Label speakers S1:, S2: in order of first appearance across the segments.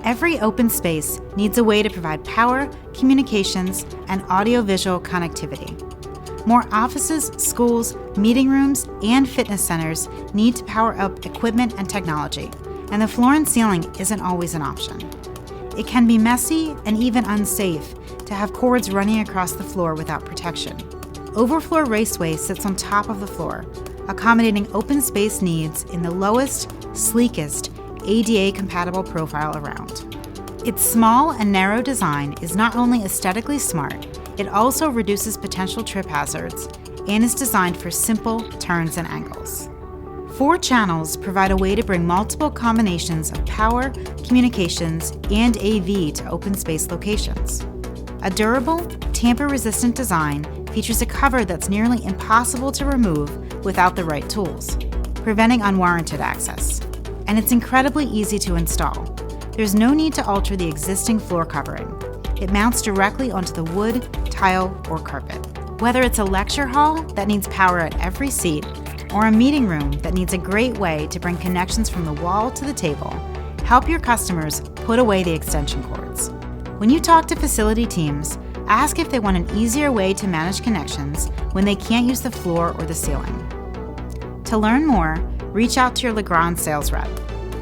S1: Every open space needs a way to provide power, communications, and audio-visual connectivity. More offices, schools, meeting rooms, and fitness centers need to power up equipment and technology, and the floor and ceiling isn't always an option. It can be messy and even unsafe to have cords running across the floor without protection. Overfloor Raceway sits on top of the floor, accommodating open space needs in the lowest, sleekest, ADA-compatible profile around. Its small and narrow design is not only aesthetically smart, it also reduces potential trip hazards and is designed for simple turns and angles. 4 channels provide a way to bring multiple combinations of power, communications, and AV to open space locations. A durable, tamper-resistant design features a cover that's nearly impossible to remove without the right tools, preventing unwarranted access. And it's incredibly easy to install. There's no need to alter the existing floor covering. It mounts directly onto the wood, tile, or carpet. Whether it's a lecture hall that needs power at every seat, or a meeting room that needs a great way to bring connections from the wall to the table, help your customers put away the extension cords. When you talk to facility teams, ask if they want an easier way to manage connections when they can't use the floor or the ceiling. To learn more, reach out to your Legrand sales rep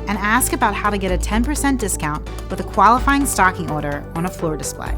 S1: and ask about how to get a 10% discount with a qualifying stocking order on a floor display.